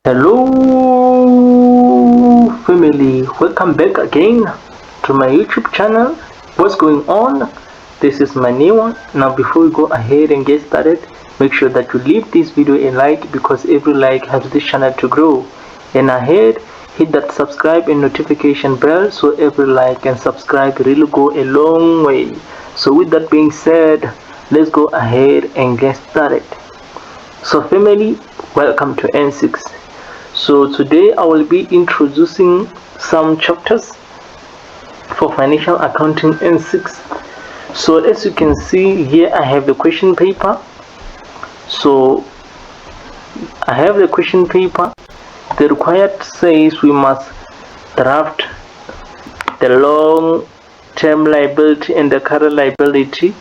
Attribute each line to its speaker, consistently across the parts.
Speaker 1: Hello family, welcome back again to my YouTube channel. What's going on? This is my new one. Now before we go ahead and get started, make sure that you leave this video a like because every like helps this channel to grow. And ahead, hit that subscribe and notification bell so every like and subscribe really go a long way. So with that being said, let's go ahead and get started. So family, welcome to N6. So today I will be introducing some chapters for financial accounting N6. So as you can see here, I have the question paper. So I have the question paper. The required says we must draft the long-term liability and the current liability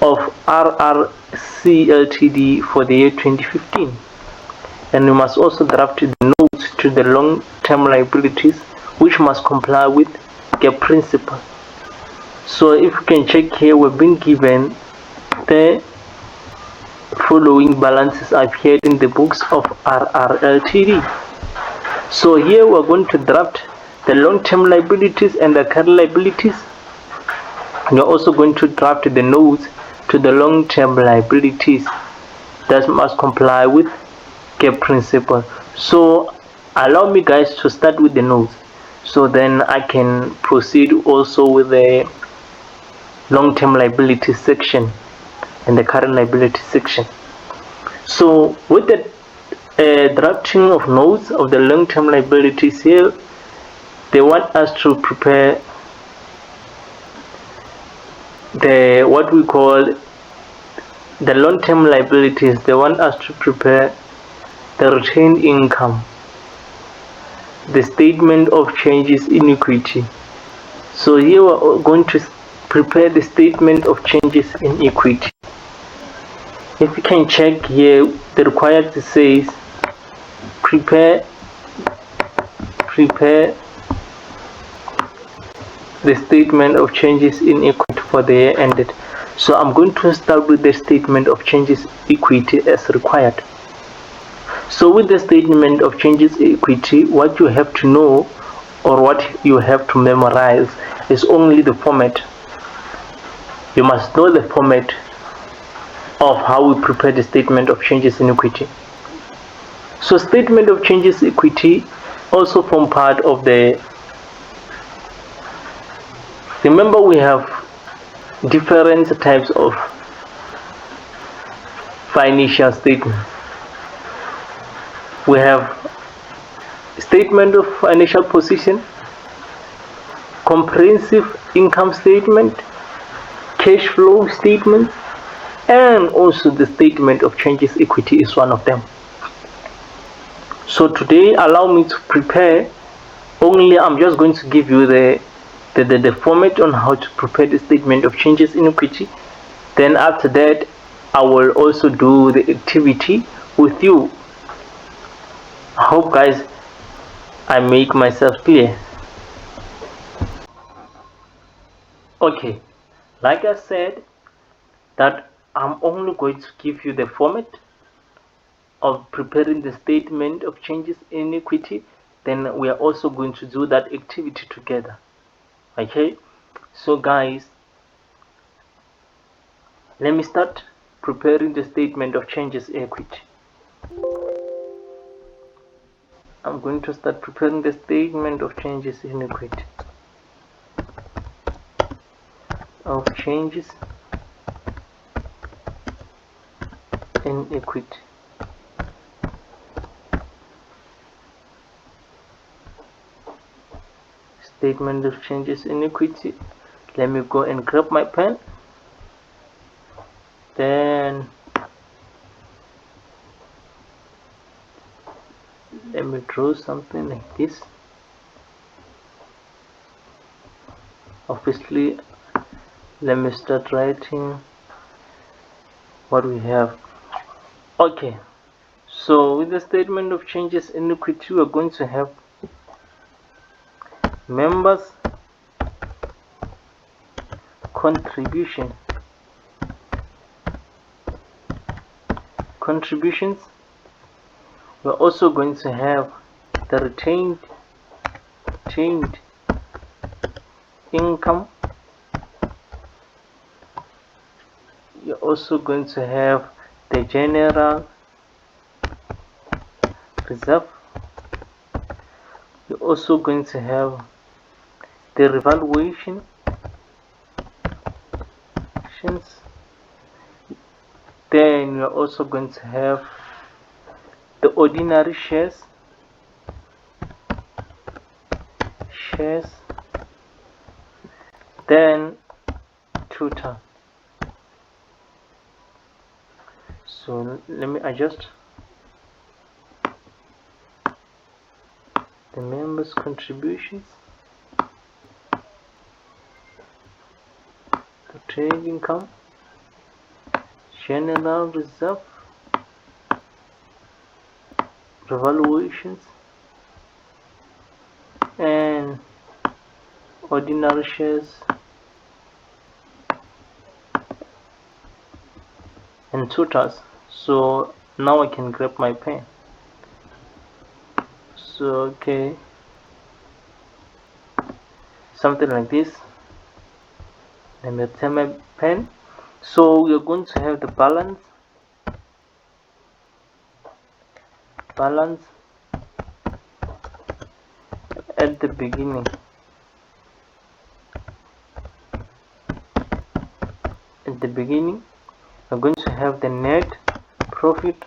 Speaker 1: of RRC Ltd for the year 2015. And we must also draft the notes to the long-term liabilities which must comply with GAAP principle. So if you can check here, we've been given the following balances appeared in the books of RRLTD. So here we're going to draft the long-term liabilities and the current liabilities. We're also going to draft the notes to the long-term liabilities that must comply with GAAP principle. So allow me guys to start with the notes, so then I can proceed also with the long-term liability section and the current liability section. So with the drafting of notes of the long-term liabilities here, they want us to prepare the what we call the long-term liabilities. They want us to prepare the retained income, the statement of changes in equity. So here we're going to prepare the statement of changes in equity. If you can check here, the required says prepare the statement of changes in equity for the year ended. So I'm going to start with the statement of changes equity as required. So with the statement of changes equity, what you have to know or what you have to memorize is only the format. You must know the format of how we prepare the statement of changes in equity. So statement of changes equity also form part of the, remember we have different types of financial statement. We have statement of financial position, comprehensive income statement, cash flow statement, and also the statement of changes equity is one of them. So today allow me to prepare only, I'm just going to give you the format on how to prepare the statement of changes in equity. Then after that I will also do the activity with you. I hope guys I make myself clear. Okay, like I said that I'm only going to give you the format of preparing the statement of changes in equity. Then we are also going to do that activity together. Okay, so guys, let me start preparing the statement of changes in equity. I'm going to start preparing the statement of changes in equity. Of changes in equity. Statement of changes in equity. Let me go and grab my pen. Then let me draw something like this. Obviously, let me start writing what we have. Okay, so with the statement of changes in equity, we're going to have members contributions, We're also going to have the retained income. You're also going to have the general reserve. You're also going to have the revaluations. Then you're also going to have the ordinary shares, then total. So let me adjust the members' contributions, the trade income, general reserve, revaluations, and ordinary shares and totals. So now I can grab my pen. So okay, something like this. Let me take my pen. So we're going to have the balance at the beginning. We're going to have the net profit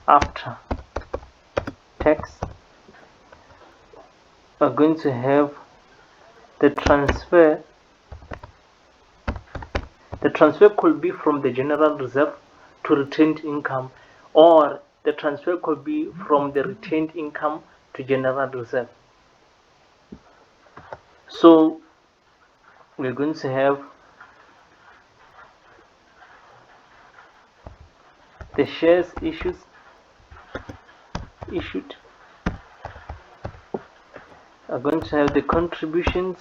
Speaker 1: after tax. We're going to have the transfer. The transfer could be from the general reserve to retained income, or the transfer could be from the retained income to general reserve. So we're going to have the shares issued. Are going to have the contributions,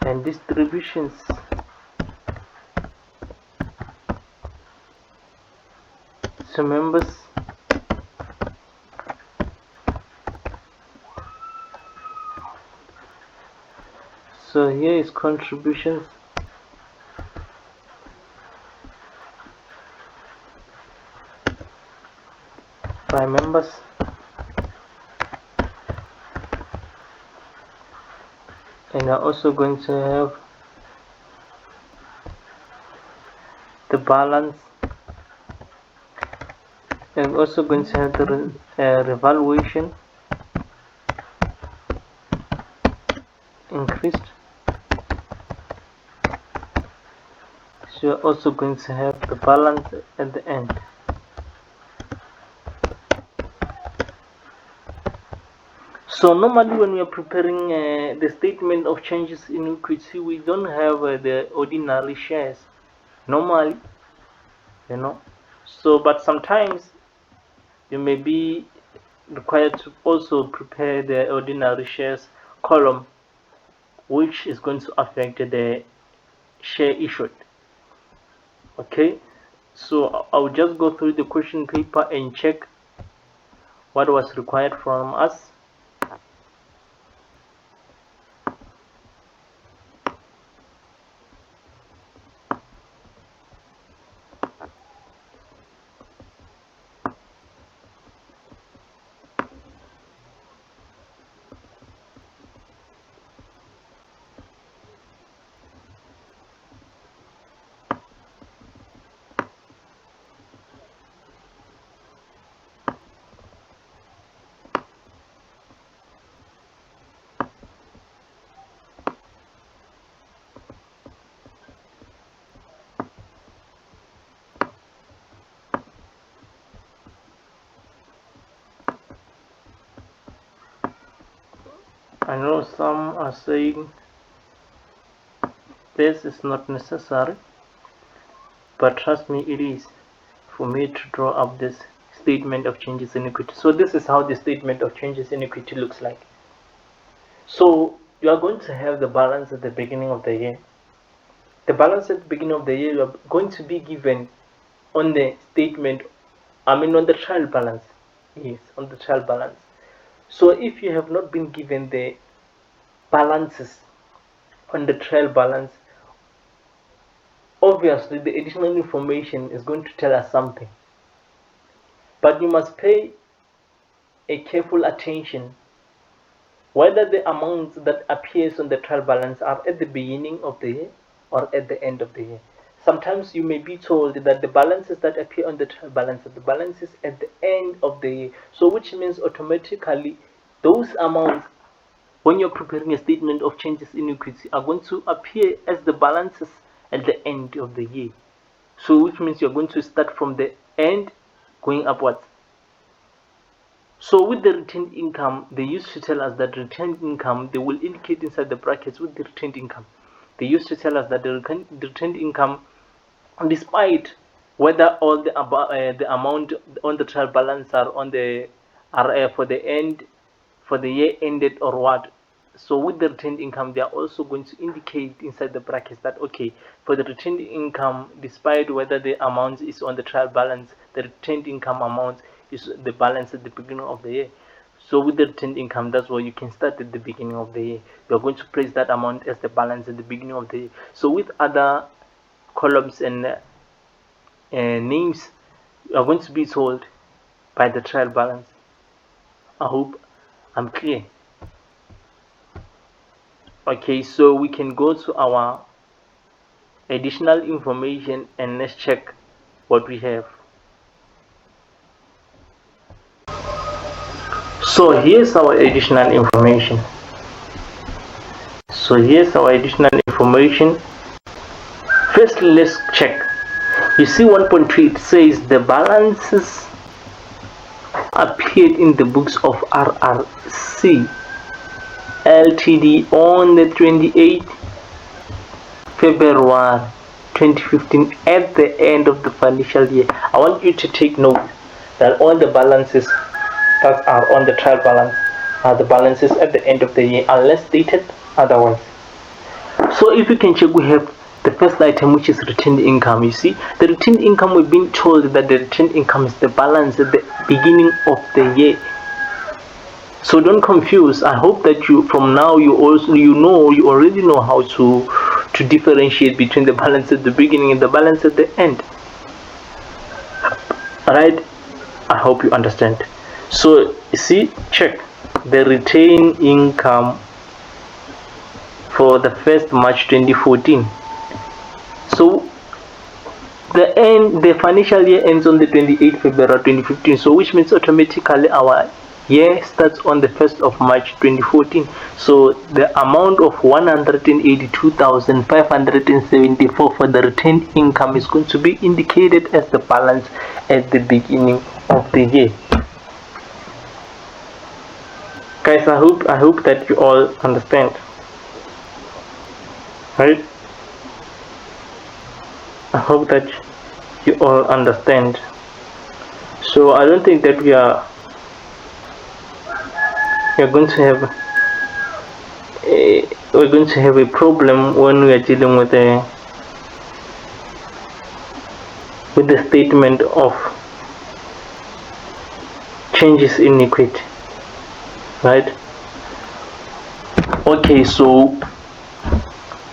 Speaker 1: and distributions. So members, so here is contributions. By members, and I'm also going to have the balance. I'm also going to have the revaluation increased. So you're also going to have the balance at the end. So normally when we are preparing the statement of changes in equity, we don't have the ordinary shares normally, so but sometimes you may be required to also prepare the ordinary shares column, which is going to affect the share issued. Okay, so I'll just go through the question paper and check what was required from us. I know some are saying this is not necessary, but trust me, it is for me to draw up this statement of changes in equity. So this is how the statement of changes in equity looks like. So you are going to have the balance at the beginning of the year. The balance at the beginning of the year, you are going to be given on the statement, on the trial balance. Yes, on the trial balance. So if you have not been given the balances on the trial balance, obviously the additional information is going to tell us something. But you must pay a careful attention whether the amounts that appears on the trial balance are at the beginning of the year or at the end of the year. Sometimes you may be told that the balances that appear on the trial balance are the balances at the end of the year. So which means automatically those amounts, when you're preparing a statement of changes in equity, are going to appear as the balances at the end of the year. So which means you're going to start from the end going upwards. So with the retained income, they used to tell us that retained income, they will indicate inside the brackets with the retained income. They used to tell us that the retained income, despite whether all the amount on the trial balance are on the for the year ended or what. So with the retained income, they are also going to indicate inside the brackets that okay, for the retained income, despite whether the amount is on the trial balance, the retained income amount is the balance at the beginning of the year. So with the retained income, that's why you can start at the beginning of the year. You're going to place that amount as the balance at the beginning of the year. So with other columns and names, you are going to be told by the trial balance. I hope I'm clear. Okay, so we can go to our additional information and let's check what we have. So here's our additional information. Firstly, let's check. You see 1.3, it says the balances appeared in the books of RRC Ltd on the 28th February 2015 at the end of the financial year. I want you to take note that all the balances that are on the trial balance are the balances at the end of the year unless stated otherwise. So if you can check, we have the first item, which is retained income. You see the retained income, we've been told that the retained income is the balance at the beginning of the year. So don't confuse. I hope that you from now you already know how to differentiate between the balance at the beginning and the balance at the end. Alright, I hope you understand. So you see, check the retained income for the 1st March 2014. So the financial year ends on the 28th February 2015. So which means automatically our year starts on the 1st of March 2014. So the amount of 182,574 for the retained income is going to be indicated as the balance at the beginning of the year. Guys, I hope that you all understand. Right? I hope that you all understand. So I don't think that we are going to have a problem when we are dealing with the statement of changes in equity, right? Okay, so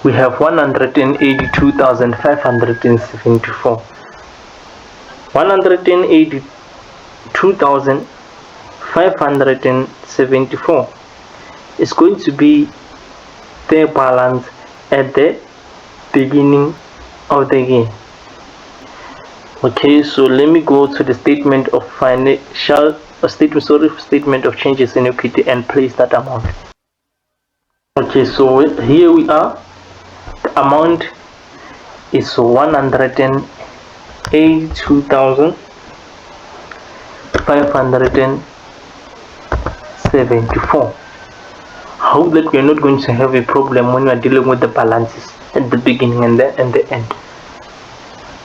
Speaker 1: we have 182,574. 182,574 is going to be the balance at the beginning of the year. Okay, so let me go to the statement of statement of changes in equity and place that amount. Okay, so here we are. The amount is 182,574. I hope that we are not going to have a problem when we are dealing with the balances at the beginning and the end.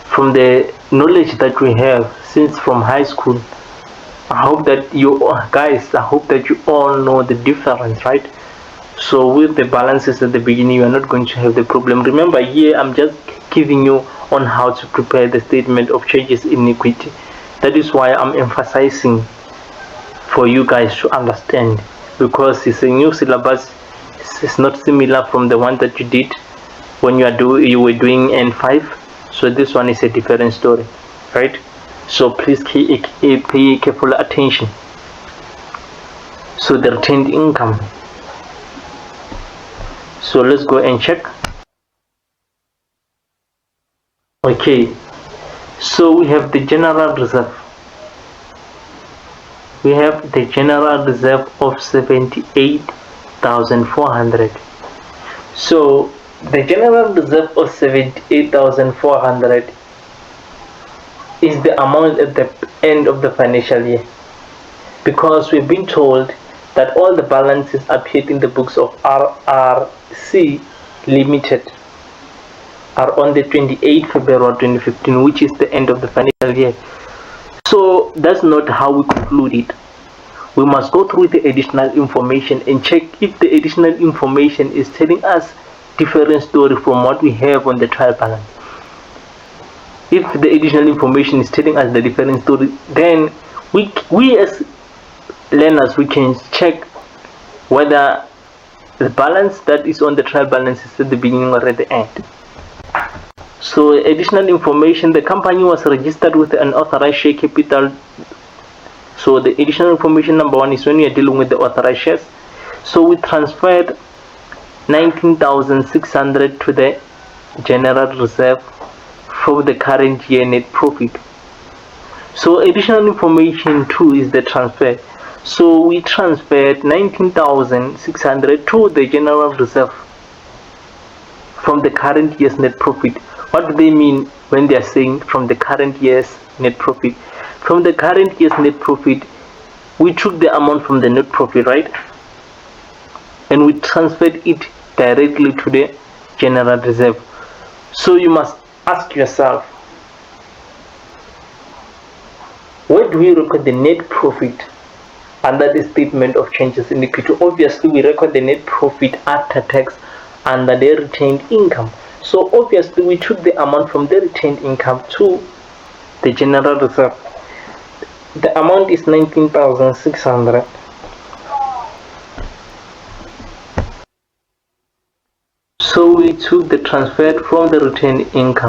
Speaker 1: From the knowledge that we have since from high school, I hope that you all know the difference, right? So with the balances at the beginning, you are not going to have the problem. Remember, here I'm just giving you on how to prepare the statement of changes in equity. That is why I'm emphasizing for you guys to understand, because it's a new syllabus. It's not similar from the one that you did when you were doing N5. So this one is a different story, right? So please pay careful attention. So the retained income. So let's go and check. Okay, so we have the general reserve. We have the general reserve of 78,400. So the general reserve of 78,400 is the amount at the end of the financial year, because we've been told that all the balances appeared in the books of RRC Limited are on the 28th February 2015, which is the end of the financial year. So that's not how we conclude it. We must go through the additional information and check if the additional information is telling us different story from what we have on the trial balance. If the additional information is telling us the different story, then we as learners, we can check whether the balance that is on the trial balance is at the beginning or at the end. So additional information: the company was registered with an authorized share capital. So the additional information number one is when we are dealing with the authorized shares. So we transferred 19,600 to the general reserve from the current year net profit. So additional information 2 is the transfer. So we transferred 19,600 to the general reserve from the current year's net profit. What do they mean when they are saying from the current year's net profit? From the current year's net profit, we took the amount from the net profit, right? And we transferred it directly to the general reserve. So you must ask yourself, where do we record the net profit under the statement of changes in equity? Obviously, we record the net profit after tax under the retained income. So obviously, we took the amount from the retained income to the general reserve. The amount is 19,600. So we took the transfer from the retained income